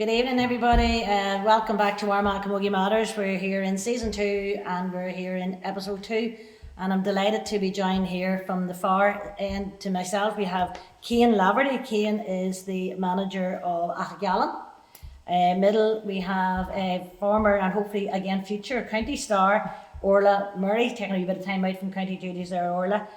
Good evening, everybody. Welcome back to Armagh Camogie Matters. We're here in season 2 and we're here in episode 2. And I'm delighted to be joined here from the far end to myself. We have Cian Laverty. Cian is the manager of Armagh Camogie. Middle, we have a former and hopefully again future county star, Orla Murray, taking a wee bit of time out from county duties there, Orla,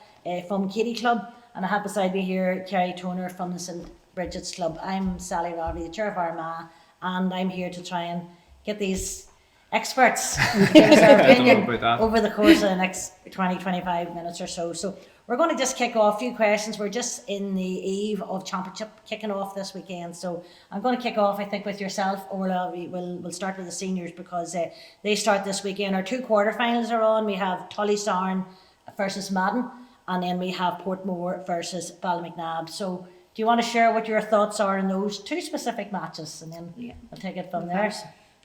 from Katie Club. And I have beside me here Kerry Toner from the St Bridget's Club. I'm Sally Rowley, the chair of Armagh, and I'm here to try and get these experts to give us their opinion over the course of the next 20-25 minutes or so. So we're going to just kick off a few questions. We're just in the eve of championship kicking off this weekend. So I'm going to kick off, I think, with yourself, Orla. We'll start with the seniors because they start this weekend. Our 2 quarterfinals are on. We have Tullysarn versus Madden, and then we have Portmore versus Ballymacnab. So do you want to share what your thoughts are in those 2 specific matches, and then I'll take it from there.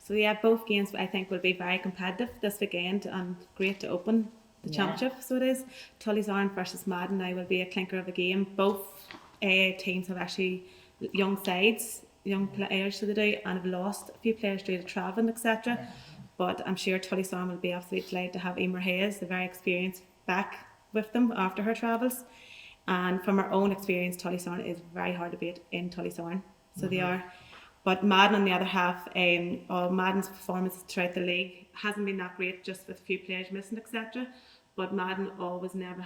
So both games I think will be very competitive this weekend and great to open the championship. So it is. Tullysarn versus Madden now will be a clinker of a game. Both teams have actually young sides, young players to the do, and have lost a few players due to travelling, etc. But I'm sure Tullysarn will be absolutely delighted to have Emer Hayes, the very experienced, back with them after her travels. And from our own experience, Tullysarn is very hard to beat in Tullysarn. So they are. But Madden, on the other half, Madden's performance throughout the league hasn't been that great, just with a few players missing, etc. But Madden always never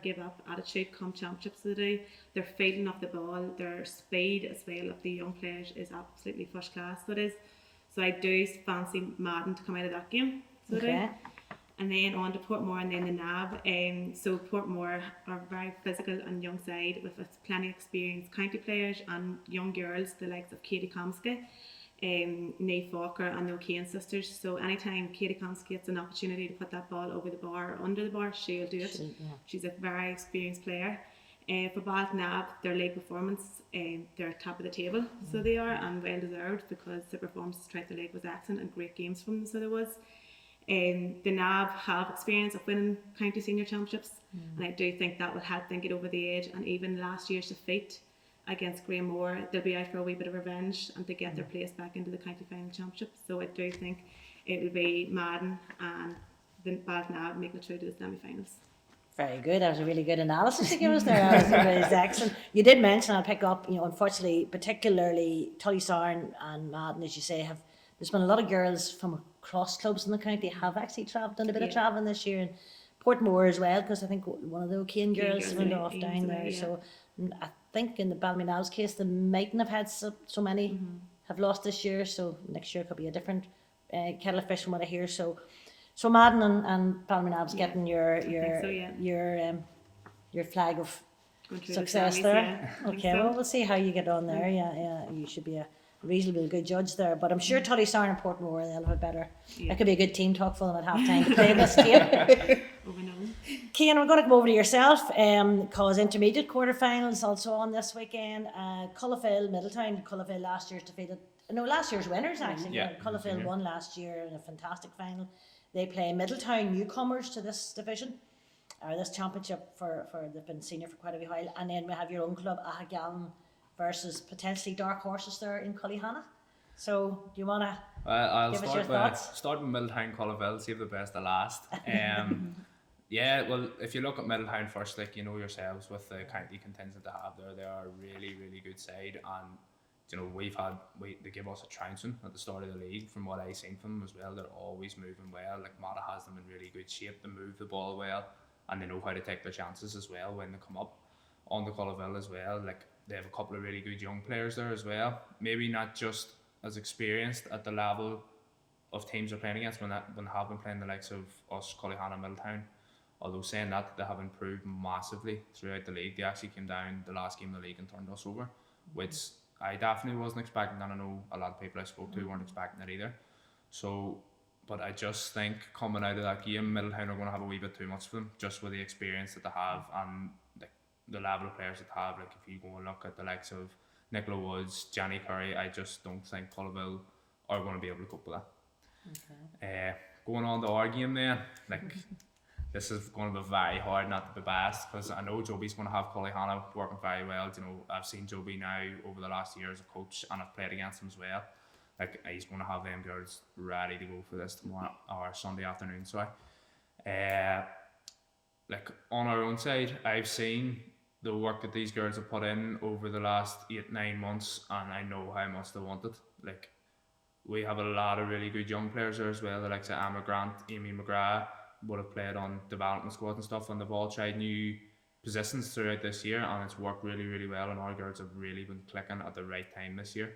give up attitude come championships. They do. Their fielding of the ball, their speed as well of the young players is absolutely first class. So it is. So I do fancy Madden to come out of that game. So okay. And then on to Portmore and then the NAB. So Portmore are a very physical and young side with plenty of experienced county players and young girls, the likes of Katie Komsky, Neve Falker and the O'Kane sisters. So anytime Katie Komsky gets an opportunity to put that ball over the bar or under the bar, she'll do it. She's a very experienced player. For Ballymacnab, their league performance, they're top of the table, so they are, and well deserved because the performance throughout the league was excellent and great games from them, so there was. The NAB have experience of winning county senior championships, and I do think that will help them get over the edge. And even last year's defeat against Graham-Moore, they'll be out for a wee bit of revenge and to get their place back into the county final championship. So I do think it will be Madden and the Ballymacnab making it through to the semi-finals. Very good. That was a really good analysis you gave us there. That was excellent. You did mention, I'll pick up, unfortunately, particularly Tullysarn and Madden, as you say, there's been a lot of girls from across clubs in the county have actually done a bit of travelling this year, and Portmore as well, because I think one of the O'Kane girls went off down there. So I think in the Ballymacnab's case, they mightn't have had so many have lost this year. So next year could be a different kettle of fish from what I hear. So Madden and Ballymacnab's getting your flag of success there. Okay, well we'll see how you get on there. Yeah, you should be a reasonably good judge there, but I'm sure Tullysarn and Portmore, they'll have a better. That could be a good team talk for them at half time to play this game. Cian, we're going to come over to yourself because intermediate quarterfinals also on this weekend. Cullifell, Middletown. Cullifell last year's winners actually. Cullifell won last year in a fantastic final. They play Middletown, newcomers to this division or this championship for they've been senior for quite a while, and then we have your own club Armagh versus potentially dark horses there in Cullyhanna. So do you want to give us your thoughts? Start with Middletown, Cullifell, save the best to last. Well, if you look at Middletown first, like you know yourselves with the county contingent they have there, they are a really, really good side, and they give us a trouncing at the start of the league. From what I've seen from them as well, they're always moving well. Like Mata has them in really good shape. They move the ball well, and they know how to take their chances as well when they come up on the Cullifell as well. Like they have a couple of really good young players there as well. Maybe not just as experienced at the level of teams they're playing against when they have been playing the likes of us, Cullyhanna and Middletown. Although saying that, they have improved massively throughout the league. They actually came down the last game of the league and turned us over, which I definitely wasn't expecting, and I know a lot of people I spoke to weren't expecting it either. So, but I just think coming out of that game, Middletown are going to have a wee bit too much for them, just with the experience that they have and the level of players that they have. Like if you go and look at the likes of Nicola Woods, Jenny Curry, I just don't think Cullifell are going to be able to cope with that. Okay. Going on to our game then, this is going to be very hard not to be biased because I know Joby's going to have Cullyhanna working very well. I've seen Joby now over the last year as a coach and I've played against him as well. like he's going to have them girls ready to go for this tomorrow or Sunday afternoon. Sorry. Like on our own side, I've seen the work that these girls have put in over the last 8-9 months, and I know how much they want it. Like, we have a lot of really good young players there as well. The likes of Emma Grant, Amy McGrath would have played on development squads and stuff, and they've all tried new positions throughout this year, and it's worked really, really well. And our girls have really been clicking at the right time this year.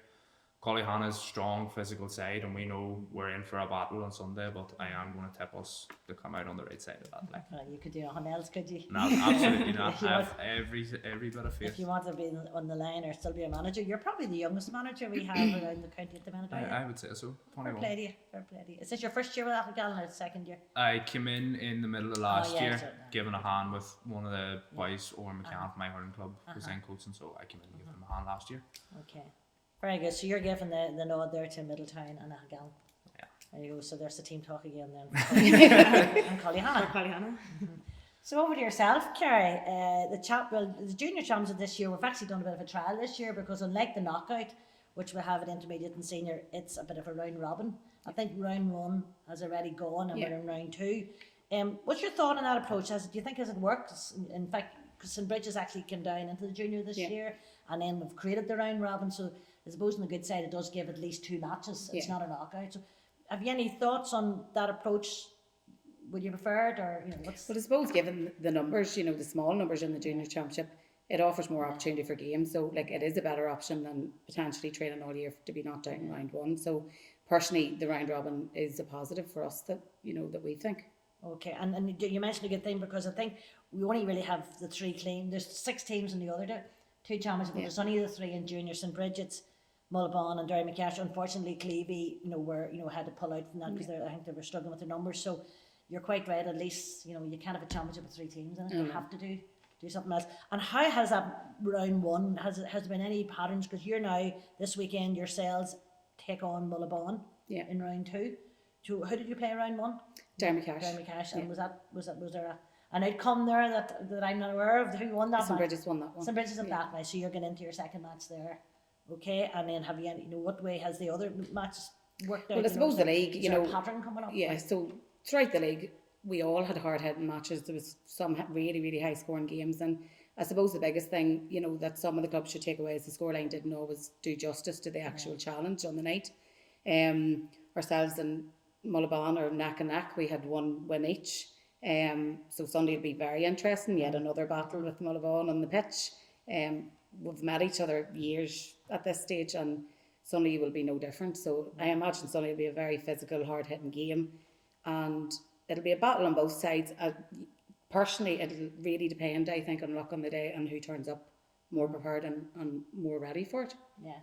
Collihana's strong physical side, and we know we're in for a battle on Sunday, but I am going to tip us to come out on the right side of that. Like, You could do nothing else, could you? no, absolutely not. If you I have every bit of faith. If you want to be on the line or still be a manager, you're probably the youngest manager we have around the county at the minute. I would say so. Fair 21. play to you. Fair play to you. Is this your first year with Athlone or second year? I came in the middle of last yeah, year, so- giving a hand with one of the boys, or McCann from my hurling club, was in coaching, so I came in and gave him a hand last year. Okay. Very good. So you're giving the nod there to Middletown and Aghgal. Yeah. There you go. So there's the team talk again then. And Collihana. Pollyanna. So over to yourself, Kerry. The junior championship this year, we've actually done a bit of a trial this year because unlike the knockout, which we have at intermediate and senior, it's a bit of a round robin. I think round 1 has already gone and we're in round 2. What's your thought on that approach? Do you think has it worked? In fact, because St Bridget's actually came down into the junior this year, and then we've created the round robin. So I suppose on the good side, it does give at least 2 matches. It's not a knockout. So have you any thoughts on that approach? Would you prefer it, or what's? But I suppose given the numbers, the small numbers in the junior championship, it offers more opportunity for games. So like it is a better option than potentially training all year to be knocked out in round 1. So personally, the round robin is a positive for us that that we think. Okay, and you mentioned a good thing because I think we only really have the 3 clean. There's 6 teams in the other 2 championships, but there's only the 3 in junior. St Bridget's, Mullabon and Derry McCash. Unfortunately, Clevey, were had to pull out from that because I think they were struggling with the numbers. So you're quite right. At least you can't have a championship with 3 teams in it. You have to do something else. And how has that round 1? Has there been any patterns? Because you're now this weekend yourselves take on Mullabon in round 2. So how did you play round 1? Derry McCash. Derry McCash. And was there an outcome there that I'm not aware of? Who won that? St Bridget's won that one. St Bridget's in that way. So you're going into your second match there. Okay, and then have you any, what way has the other matches worked out? Well, I suppose the league, is there a pattern coming up? Yeah, so throughout the league, we all had hard-hitting matches. There was some really, really high-scoring games, and I suppose the biggest thing, that some of the clubs should take away is the scoreline didn't always do justice to the actual challenge on the night. Ourselves and Mullabon are neck and neck. We had 1 win each. So Sunday will be very interesting. Yet another battle with Mullabon on the pitch. We've met each other years at this stage, and Sunday will be no different. So I imagine Sunday will be a very physical, hard-hitting game, and it'll be a battle on both sides. Personally, it'll really depend, I think, on luck on the day and who turns up more prepared and more ready for it. Yeah.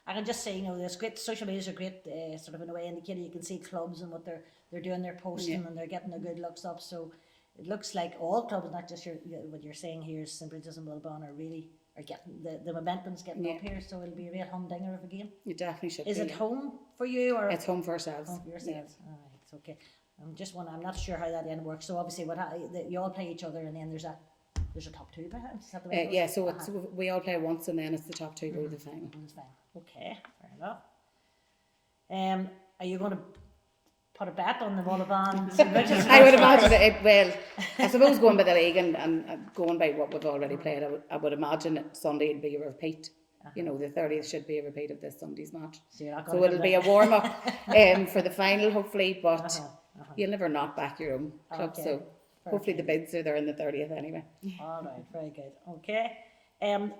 I can just say, there's great social medias are great, sort of in a way indicator. You can see clubs and what they're doing, they're posting and they're getting their good looks up. So it looks like all clubs, not just what you're saying here, St Bridget's and Mullabon are getting the momentum's getting up here. So it'll be a real humdinger of a game. It definitely should. Is it home for you or? It's home for ourselves. Home for yourselves. All right, it's okay. I'm not sure how that end works. So obviously, you all play each other, and then there's a top 2 perhaps. Is that the way it goes? So it's we all play once, and then it's the top 2 go to the final. That's fine. Okay, fair enough. Are you going to put a bet on the Mullabon? I would imagine it. Well, I suppose going by the league and going by what we've already played, I would imagine that Sunday will be a repeat. The 30th should be a repeat of this Sunday's match. So it'll be a warm up for the final, hopefully. But you'll never knock back your own club. Okay. So hopefully the bids are there on the 30th anyway. All right, very good. Okay.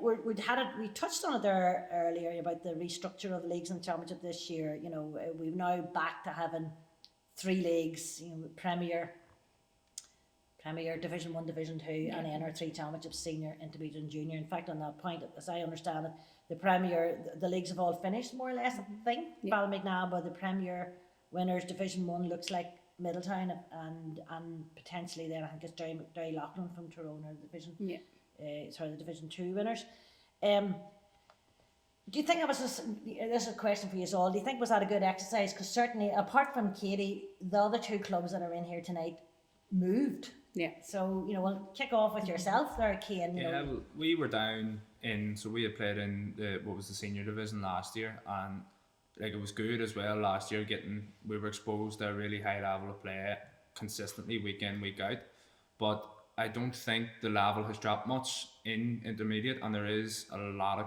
We touched on it there earlier about the restructure of the leagues and championship this year. We've now back to having 3 leagues. Premier, Division 1, Division 2, and then our 3 championships: senior, intermediate, and junior. In fact, on that point, as I understand it, the Premier, the leagues have all finished more or less. I think Ballymacnabb, the Premier winners. Division 1 looks like Middletown, and potentially then I think it's Derry Loughlin from Tyrone are the Division. The Division 2 winners. Do you think it was this is a question for you all, do you think was that a good exercise? Because certainly apart from Katie, the other 2 clubs that are in here tonight moved. So we'll kick off with yourself there, Cian. Well, we were down in, so we had played in the senior division last year, and like it was good as well last year. We were exposed to a really high level of play consistently week in, week out. But I don't think the level has dropped much in intermediate, and there is a lot of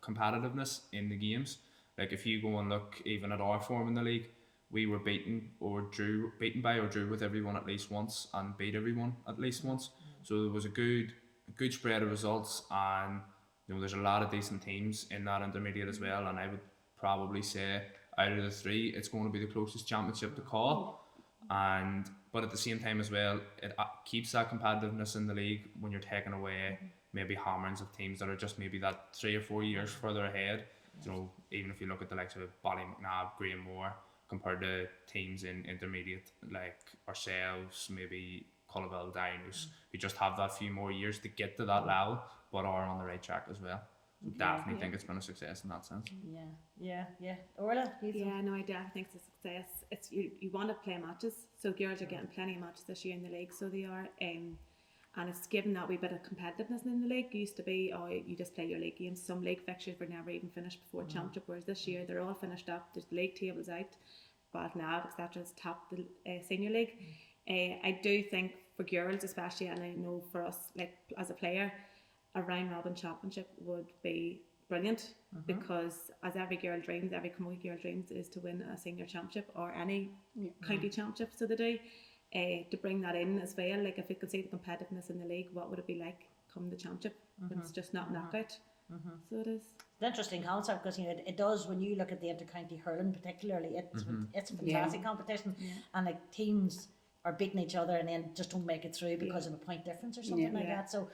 competitiveness in the games. Like if you go and look even at our form in the league, we were beaten by or drew with everyone at least once, and beat everyone at least once. So there was a good spread of results, and there's a lot of decent teams in that intermediate as well. And I would probably say out of the three, it's going to be the closest championship to call. But at the same time as well, it keeps that competitiveness in the league when you're taking away maybe hammerings of teams that are just maybe that 3 or 4 years further ahead. Even if you look at the likes of Ballymcnabb, Greenmore, compared to teams in intermediate like ourselves, maybe Culliville Dinos, who just have that few more years to get to that level, but are on the right track as well. So definitely think it's been a success in that sense. Yeah. Orla, Yeah, no, I definitely think it's a success. It's you want to play matches, so girls are getting plenty of matches this year in the league, so they are. And it's given that wee bit of competitiveness in the league. It used to be, you just play your league games. Some league fixtures were never even finished before championship, whereas this year they're all finished up. There's the league tables out, Ballymcnabb, etc. has topped the senior league. I do think for girls especially, and I know for us, like as a player, a round robin championship would be brilliant, because as every camogie girl dreams is to win a senior championship or any county championship, so they do. To bring that in as well, like if we could see the competitiveness in the league, what would it be like come the championship? It's just not knockout. So it is. It's an interesting concept, because it does, when you look at the inter-county hurling particularly, it's a fantastic competition, and like teams are beating each other and then just don't make it through because of a point difference or something like that. So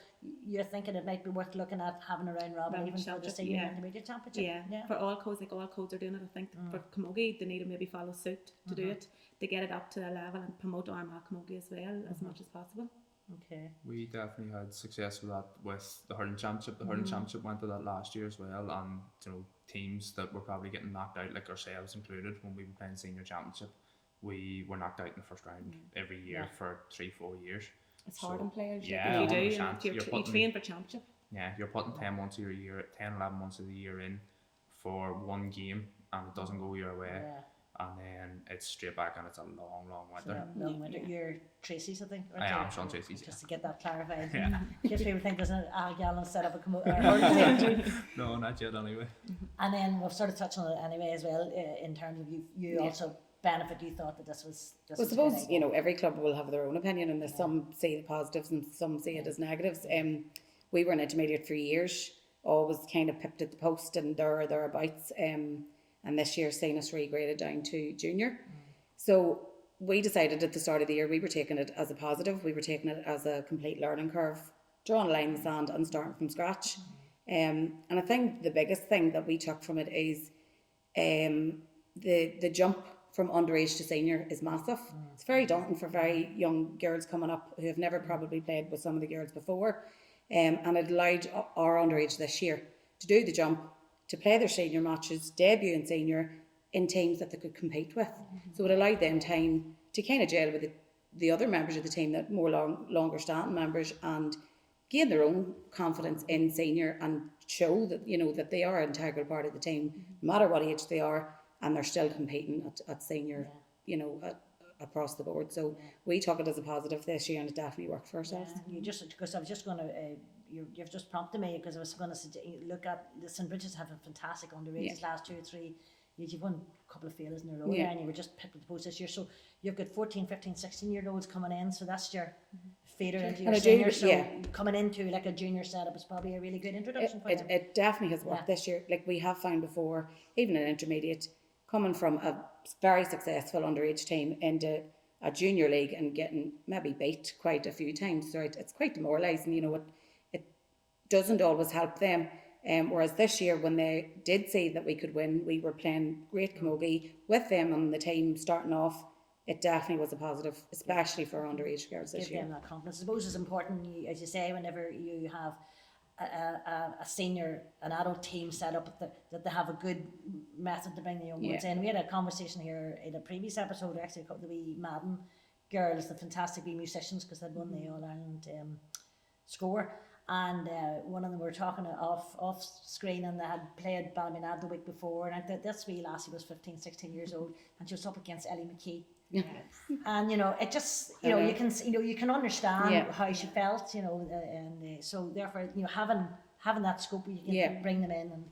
you're thinking it might be worth looking at having a round robin even for the senior intermediate championship. Yeah. For all codes, like all codes are doing it. I think for Camogie, they need to maybe follow suit to do it, to get it up to a level and promote Armagh Camogie as well as much as possible. Okay. We definitely had success with that with the hurling championship. The hurling championship went to that last year as well, and teams that were probably getting knocked out, like ourselves included, when we were playing senior championship, we were knocked out in the first round every year for 3-4 years. It's hard on players. Yeah, you do. 100%. You train for championship. Yeah, you're putting 10 months of your year, 10, 11 months of the year in for one game, and it doesn't go your way. And then it's straight back, and it's a long winter. Long winter. You're Tracy's, I think. I am Sean Tracy's. Just to get that clarified. In case people think there's a gallon set up a hurling team. No, not yet anyway. And then we've sort of touched on it anyway as well, in terms of you also benefit. You thought that this was I suppose every club will have their own opinion, and there's some see the positives and some see it as negatives. We were in intermediate for years, always kind of pipped at the post and thereabouts. And this year seen us regraded down to junior. So we decided at the start of the year we were taking it as a positive. We were taking it as a complete learning curve, drawing a line in the sand and starting from scratch. And I think the biggest thing that we took from it is the jump from underage to senior is massive. It's very daunting for very young girls coming up who have never probably played with some of the girls before. And it allowed our underage this year to do the jump, to play their senior matches, debut in senior in teams that they could compete with. So it allowed them time to kind of gel with the other members of the team, that more longer standing members, and gain their own confidence in senior and show that that they are an integral part of the team, no matter what age they are, and they're still competing at senior, across the board. So we took it as a positive this year, and it definitely worked for ourselves. Because I was just going to. You've just prompted me, because I was going to look at the St. Bridget's having fantastic underages last 2 or 3 years. You've won a couple of failures in a row and you were just picked with the post this year. So you've got 14, 15, 16-year-olds coming in. So that's your feeder into your senior. So coming into like a junior setup is probably a really good introduction for them. It definitely has worked this year. Like we have found before, even in intermediate, coming from a very successful underage team into a junior league and getting maybe beat quite a few times. So it's quite demoralising. It doesn't always help them. Whereas this year, when they did see that we could win, we were playing great camogie with them and the team starting off. It definitely was a positive, especially for our underage girls this year. Give them that confidence. I suppose it's important, as you say, whenever you have a senior, an adult team set up, that they have a good method to bring the young ones in. We had a conversation here in a previous episode, actually, the wee Madden girls, the fantastic wee musicians, because they'd won the All-Ireland score. and one of them were talking off screen, and they had played Ballymena the week before, and this wee lassie was 15, 16 years old, and she was up against Ellie McKee. Yeah. And it just you can you can understand how she felt, and so therefore having that scope, you can bring them in, and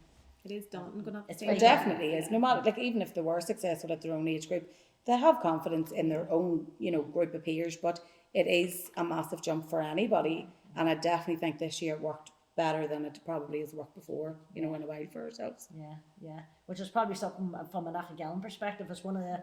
it is daunting going up. It definitely is. No matter, like, even if they were successful at their own age group, they have confidence in their own group of peers, but it is a massive jump for anybody, and I definitely think this year worked better than it probably has worked before, in a while for ourselves. Yeah, which is probably something from an Armagh perspective is one of the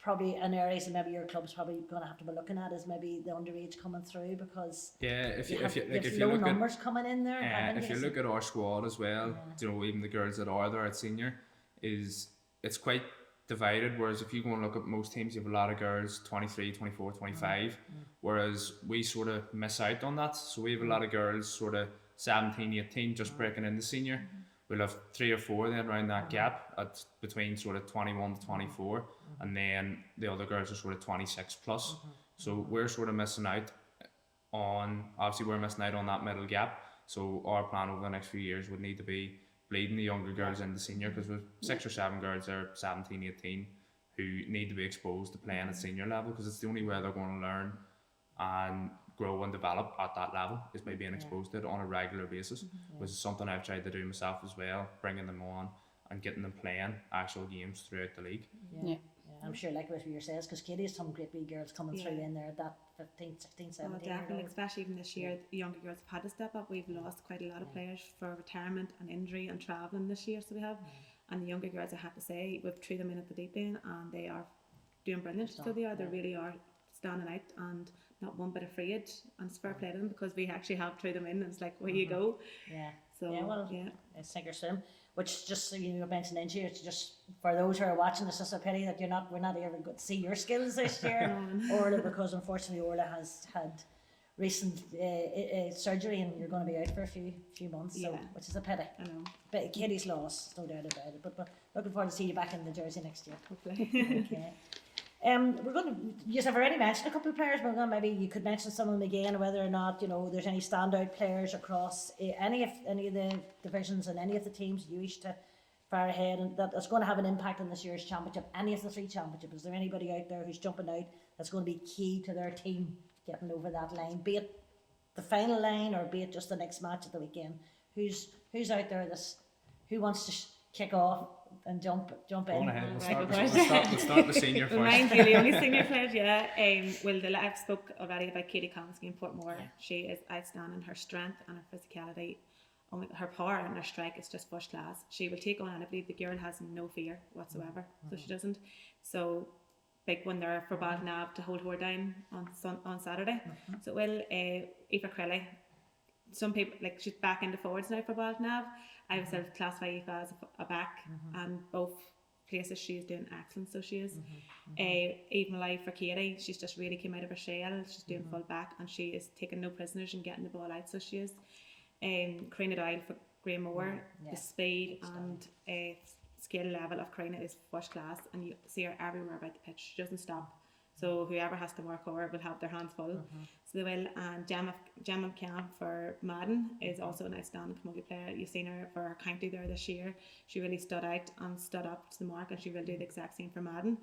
probably an areas that maybe your club's probably going to have to be looking at, is maybe the underage coming through, because if you low look numbers coming in there. if you look at our squad as well, even the girls that are there at senior, it's quite divided, whereas if you go and look at most teams, you have a lot of girls 23, 24, 25, whereas we sort of miss out on that. So we have a lot of girls sort of 17, 18 just breaking into senior. We'll have 3 or 4 then around that gap at between sort of 21 to 24, and then the other girls are sort of 26 plus. So we're sort of missing out on, obviously we're missing out on that middle gap. So our plan over the next few years would need to be bleeding the younger girls into senior, because with 6 or 7 girls that are 17, 18 who need to be exposed to playing at senior level, because it's the only way they're going to learn and grow and develop at that level, is by being exposed to it on a regular basis, which is something I've tried to do myself as well, bringing them on and getting them playing actual games throughout the league. I'm sure, like what you says, because Katie has some great wee girls coming through in there at that 15, 16, 17 definitely, especially even this year, the younger girls have had to step up. We've lost quite a lot of players for retirement and injury and travelling this year, so we have. And the younger girls, I have to say, we've threw them in at the deep end, and they are doing brilliant. So they really are standing out and not one bit afraid, and it's fair play to them, because we actually have threw them in, and it's like, where you go. So it's sink or swim. Which, just so you mentioned injury, it's just for those who are watching, it's just a pity that we're not able to see your skills this year, Orla, because unfortunately Orla has had recent surgery, and you're going to be out for a few months, so which is a pity. I know. But Katie's lost, no doubt about it. But looking forward to see you back in the jersey next year. Hopefully. Okay. We're going to. You have already mentioned a couple of players, but maybe you could mention some of them again, whether or not there's any standout players across any of the divisions and any of the teams you wish to far ahead, and that is going to have an impact on this year's championship. Any of the 3 championships. Is there anybody out there who's jumping out that's going to be key to their team getting over that line, be it the final line or be it just the next match at the weekend? Who's out there who wants to kick off and jump in? Go on ahead. We'll start the senior first. Mind you, the only senior players, I've spoke already about Katie Comiskey in Portmore. She is outstanding. Her strength and her physicality, her power and her strike is just first class. She will take on anybody. The girl has no fear whatsoever, so she doesn't. So big one there for Ballinav to hold her down on Saturday. So Aoife Crilley. Some people, like, she's back into forwards now for Ballinav. I would still classify Aoife as a back, and both places she's doing excellent, so she is. Even live for Katie, she's just really came out of her shell. She's doing full back, and she is taking no prisoners and getting the ball out, so she is. Karina Doyle for Greenmore, the speed and skill level of Karina is first class, and you see her everywhere about the pitch. She doesn't stop. So whoever has to work over will have their hands full. So they will. And Gemma McCann for Madden is also an outstanding camogie player. You've seen her for her county there this year. She really stood out and stood up to the mark, and she will do the exact same for Madden.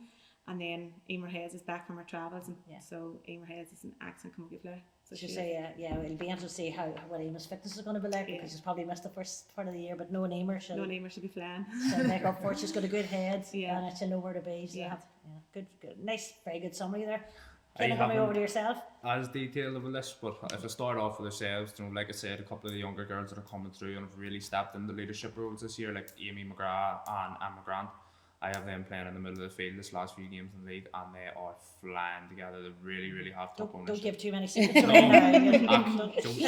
And then Emer Hayes is back from her travels, and so Emer Hayes is an excellent camogie player. So it'll be interesting to see what Emer's fitness is going to be like, because she's probably missed the first part of the year, but no Emer should be flying. She'll make up for it. She's got a good head, and she'll know where to be. So good, nice, very good summary there. Kind of coming over to yourself. As detailed of a list, but if I start off with ourselves, like I said, a couple of the younger girls that are coming through and have really stepped into leadership roles this year, like Amy McGrath and Emma Grant. I have them playing in the middle of the field this last few games in the league, and they are flying together. They really, really have top ownership. Don't give too many secrets away.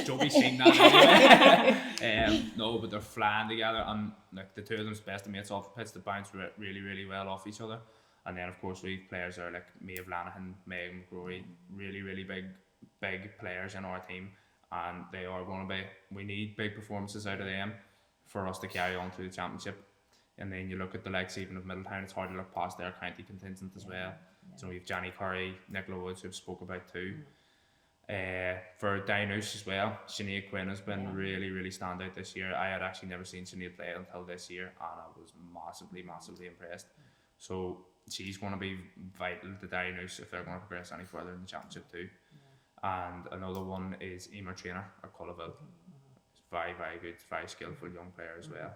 Don't be seeing that anyway. No, but they're flying together, and like the two of them's best mates off the pitch. They bounce really, really well off each other. And then of course we have players are like Maeve Lanahan, Megan McGrory, really, really big players in our team, and they are going to be. We need big performances out of them for us to carry on through the championship. And then you look at the likes even of Middletown, it's hard to look past their county contingent as well. So we have Johnny Curry, Nicola Woods, who've spoke about too. For Dinouse as well, Sinead Quinn has been really standout this year. I had actually never seen Sinead play until this year, and I was massively impressed. So she's going to be vital to Dinouse if they're going to progress any further in the championship too. And another one is Emer Trainer at Cullaville. Very good, very skillful young player as well.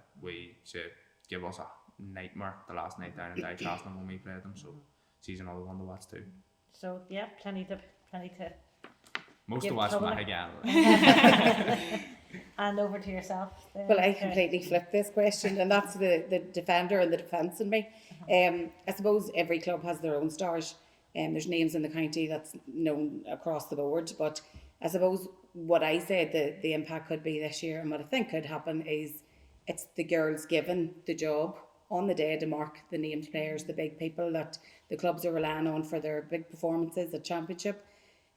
She gave us a nightmare the last night down in Dicaston when we played them, so she's another one to watch too. So yeah, plenty to Most give to watch trouble. Matt again. And over to yourself. Well, I completely flipped this question, and that's the defender and the defence in me. I suppose every club has their own stars, and there's names in the county that's known across the board. But I suppose what I said the impact could be this year, and what I think could happen is it's the girls given the job on the day to mark the named players, the big people that the clubs are relying on for their big performances at championship.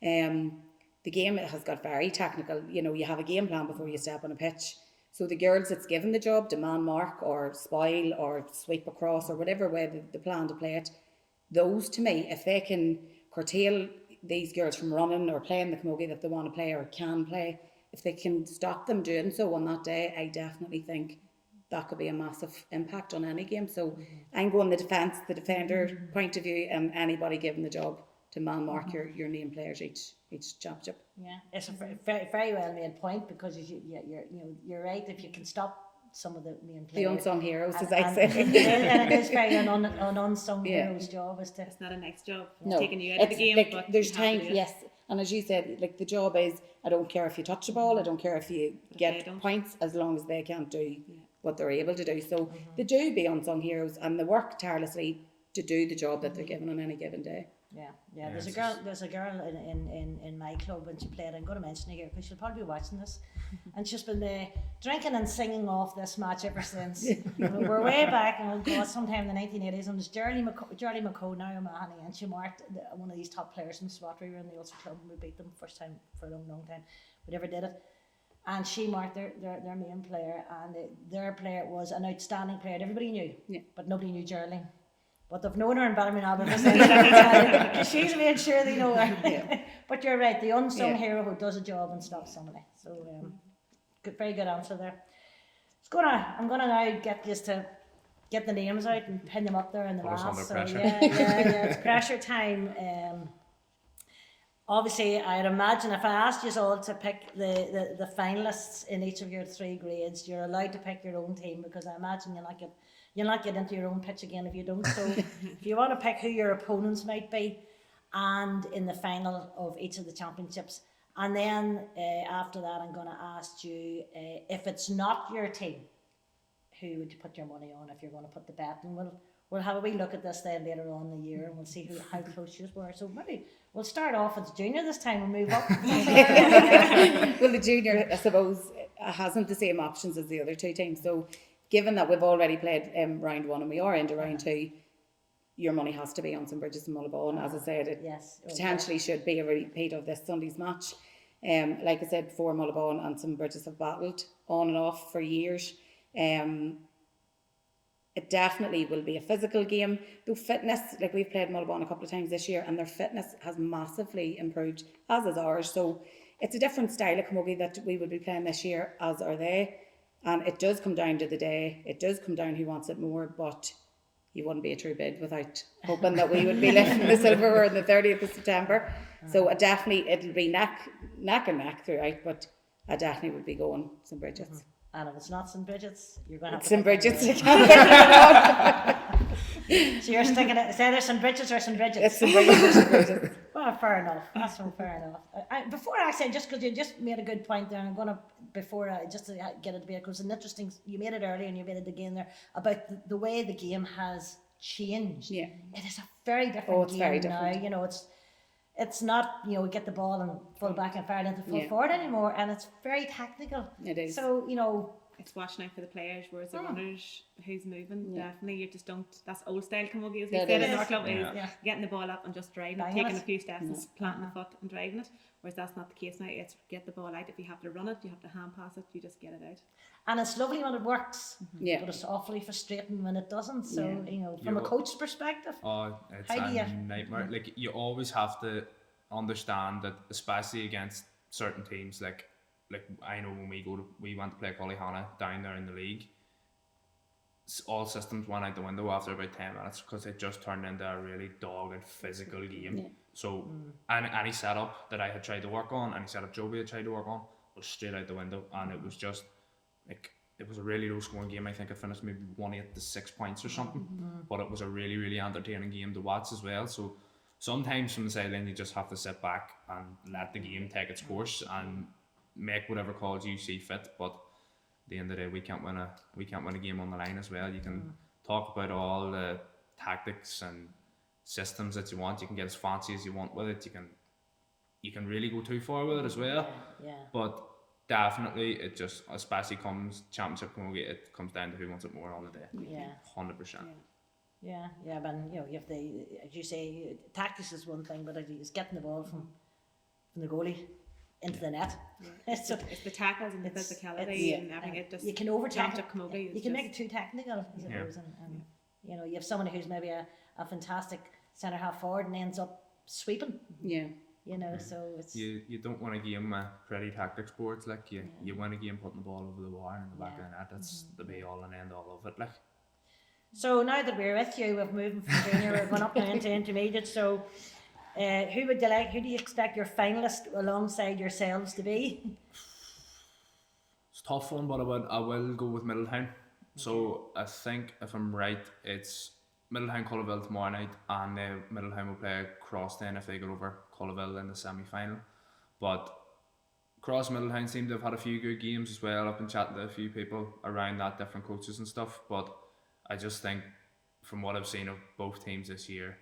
The game has got very technical. You know, you have a game plan before you step on a pitch. So the girls that's given the job to man mark or spoil or sweep across or whatever way the plan to play it, those to me, if they can curtail these girls from running or playing the camogie that they want to play or can play, if they can stop them doing so on that day, I definitely think that could be a massive impact on any game. So I'm going the defence, the defender point of view, and anybody given the job to man mark your named players each championship. Yeah, it's a very well made point, because you're right. If you can stop some of the main players, The unsung heroes, as I and say. it is very an unsung Yeah. hero's job is to. It's not a nice job. It's No, taking you out of the game, like, but there's you have to time, do it. yes. And as you said, like the job is, I don't care if you touch the ball, I don't care if you But if get they don't. points, as long as they can't do what they're able to do. So they do be unsung heroes, and they work tirelessly to do the job that they're given on any given day. Yeah. There's a girl in my club, and she played. I'm going to mention her here because she'll probably be watching this, and she's been drinking and singing off this match ever since. We're way back, oh God, sometime in the 1980s, and it was Gerlie McCo now O'Mahony, and she marked one of these top players in SWAT. We were in the Ulster Club, and we beat them first time for a long time. We never did it. And she marked their main player, and their player was an outstanding player. Everybody knew, but nobody knew Geraldine. But they've known her in Ballymena because she's made sure they know her. But you're right, the unsung hero who does a job and stops somebody. So, very good answer there. I'm gonna now get used to get the names out and pin them up there in the Put us last. under So pressure. yeah, it's pressure time. Obviously, I'd imagine if I asked you all to pick the finalists in each of your 3 grades, you're allowed to pick your own team, because I imagine you'll not get into your own pitch again if you don't. So if you want to pick who your opponents might be, and in the final of each of the championships, and then after that I'm going to ask you, if it's not your team, who would you put your money on if you're going to put the bet? And we'll have a wee look at this then later on in the year, and we'll see how close you were. So maybe we'll start off as junior this time and move up. Well, the junior, I suppose, hasn't the same options as the other 2 teams. So given that we've already played round 1 and we are into round 2, your money has to be on St Bridget's and Mullabone. As I said, it potentially should be a repeat of this Sunday's match. Like I said before, Mullabone and St Bridget's have battled on and off for years. It definitely will be a physical game. Though fitness, like we've played Mullabone a couple of times this year, and their fitness has massively improved, as is ours. So it's a different style of camogie that we will be playing this year, as are they. And it does come down to the day. It does come down who wants it more, but you wouldn't be a true bid without hoping that we would be lifting the silverware on the 30th of September. So it'll be neck and neck throughout, but I definitely would be going St Bridget's. And if it's not St Bridget's, you're going to have to St Bridget's. So you're sticking it. It's either St Bridget's or St Bridget's. It's St Bridget's. Well, fair enough. That's fair enough. Before I say, just because you just made a good point there, I'm going to, just to get it to be, because it's interesting, you made it earlier and you made it again there, about the way the game has changed. Yeah. It is a very different it's game very now. different. You know, it's not, we get the ball and full back and fire into full forward anymore, and it's very technical. It is. So, It's watching out for the players, whereas the runners, who's moving, definitely you just don't. That's old style camogie, as we said in our club, is getting the ball up and just driving it, taking a few steps and planting the foot and driving it. Whereas that's not the case now. It's get the ball out. If you have to run it, you have to hand pass it. You just get it out. And it's lovely when it works, Yeah. but it's awfully frustrating when it doesn't. So, from a coach's perspective, Oh, it's How do you- a nightmare. Like, you always have to understand that, especially against certain teams, like I know when we went to play Collyhanna down there in the league, all systems went out the window after about 10 minutes because it just turned into a really dogged physical game. Yeah. So any setup that I had tried to work on, any setup Joby had tried to work on, was straight out the window, and it was just like, it was a really low scoring game. I think it finished maybe 1-8 to 6 points or something, but it was a really, really entertaining game to watch as well. So sometimes from the sideline you just have to sit back and let the game take its course and make whatever calls you see fit. But at the end of the day, we can't win a game on the line as well. You can talk about all the tactics and systems that you want. You can get as fancy as you want with it. You can really go too far with it as well. Yeah. But definitely, it just, especially comes championship camogie, it comes down to who wants it more on the day. Yeah. 100%. Yeah, but you have the, as you say, tactics is one thing, but it's getting the ball from the goalie into the net. Yeah. So It's the tackles and the it's- physicality and everything. It just you can over tackle. championship camogie. You can make it too technical, I Yeah. suppose, and you know, you have someone who's maybe a fantastic centre half forward and ends up sweeping. Yeah. You know, so it's You don't want a game pretty tactics boards, like you win a game putting the ball over the wire in the back of the net. That's the be all and end all of it. Like, so now that we're with you, we've moved from junior, we're going up now into intermediate. So, who do you expect your finalist alongside yourselves to be? it's a tough one, but I will go with Middletown. So I think, if I'm right, it's Middletown Cullerville tomorrow night, and Middletown will play Cross then if they get over Cullerville in the semi-final. But Cross Middletown seem to have had a few good games as well. I've been chatting to a few people around that, different coaches and stuff, but I just think from what I've seen of both teams this year,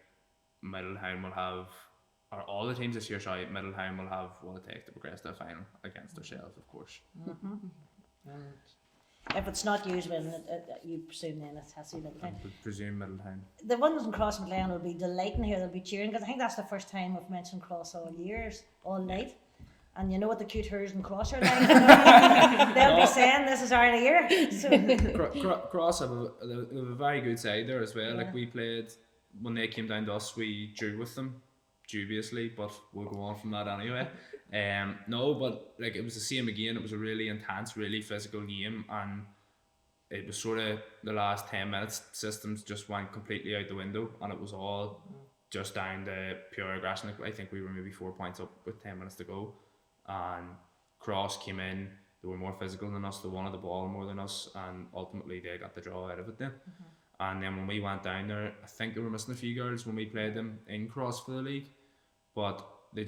Middletown will have, or all the teams this year, Middletown will have what it takes to progress to a final against themselves, of course. If it's not used, then you presume then it has to be Middletown. I would presume Middletown. The ones in Cross McLean will be delighting here, they'll be cheering, because I think that's the first time we've mentioned Cross all night. And you know what the cute hers and Cross are like. They'll be saying this is our year. So. Cross have a very good side there as well. Like, we played, when they came down to us, we drew with them dubiously, but we'll go on from that anyway. No, but like, it was the same again. It was a really intense, really physical game, and it was sort of the last 10 minutes, systems just went completely out the window, and it was all just down to pure aggression. Like, I think we were maybe 4 points up with 10 minutes to go, and Cross came in. They were more physical than us, they wanted the ball more than us, and ultimately they got the draw out of it then. And then when we went down there, I think they were missing a few girls when we played them in Cross for the league, but they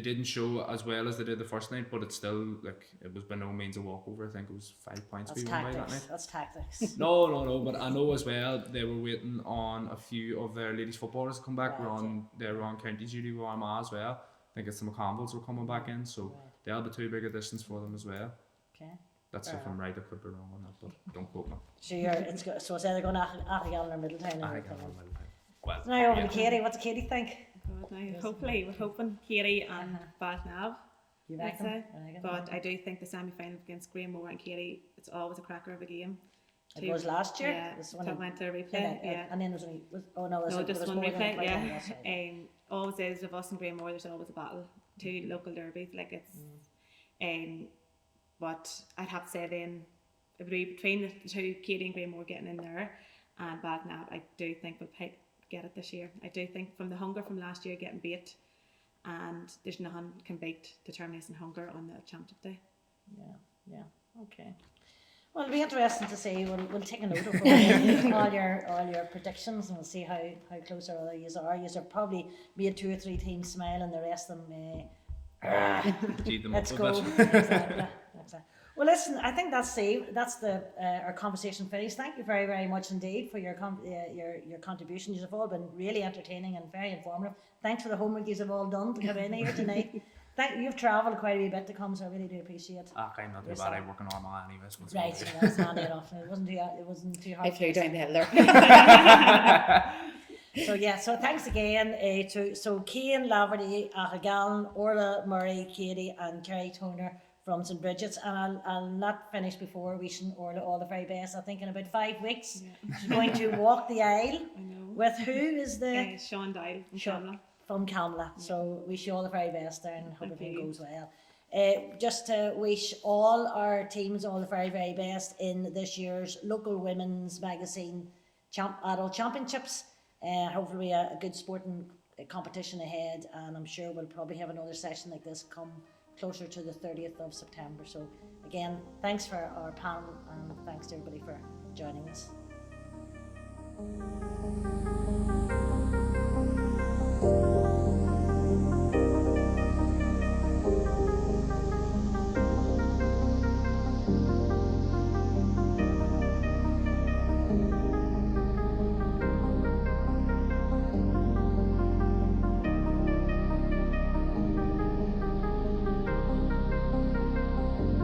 didn't show as well as they did the first night, but it's still, like, it was by no means a walkover. I think it was 5 points That's we won by that night. tactics. That's tactics. No, but I know as well they were waiting on a few of their ladies footballers to come back. They were on county duty with Armagh as well. I think it's the McConvilles were coming back in, so they'll be two big additions for them as well. Okay. That's if I'm right. I could be wrong on that, but don't quote me. So say they're going to Armagh or Middletown. I think I'm on Middletown. Well, Now over to Katie. What does Katie think? God, now, hopefully, we're hoping Katie and Baltnav. You I'd reckon? say. But I do think the semi-final against Greenmore and Katie, it's always a cracker of a game. It was last year. Yeah, This one that went to replay. Yeah. And then there was only No, just was one more than replay. one Yeah. last night. Always is of us and Greenmore. There's always a battle. Two local derbies. Like, it's. But I'd have to say then, it would be between the two, Katie and Greenmore getting in there, and Baltnav, I do think we'll get it this year. I do think from the hunger from last year getting beat, and there's nothing can beat determination and hunger on the championship day. Yeah. Okay. Well, it'll be interesting to see. We'll take a note of all your predictions, and we'll see how close our other yous are. Yous are probably made 2 or 3 teams smile, and the rest of them. Let's go. Exactly. Well, listen. I think that's our conversation finished. Thank you very, very much indeed for your contributions. You've all been really entertaining and very informative. Thanks for the homework you've all done to come in here tonight. You've travelled quite a wee bit to come, so I really do appreciate it. I'm not too bad. I work in Armagh anyway. So Right, so that's handy enough. It wasn't too hard. I flew down the hill there. So thanks again to Cian Laverty, Gallen, Orla Murray, Katie and Kerry Toner from St Bridget's, and I'll not finish before wishing Orla all the very best. I think in about 5 weeks she's going to walk the aisle. I know. With who is the Sean Dial from Shamla. from Camla. So wish you all the very best there and hope everything goes well. Just to wish all our teams all the very, very best in this year's local women's magazine adult championships. Hopefully a good sporting competition ahead, and I'm sure we'll probably have another session like this come closer to the 30th of September. So again, thanks for our panel and thanks to everybody for joining us.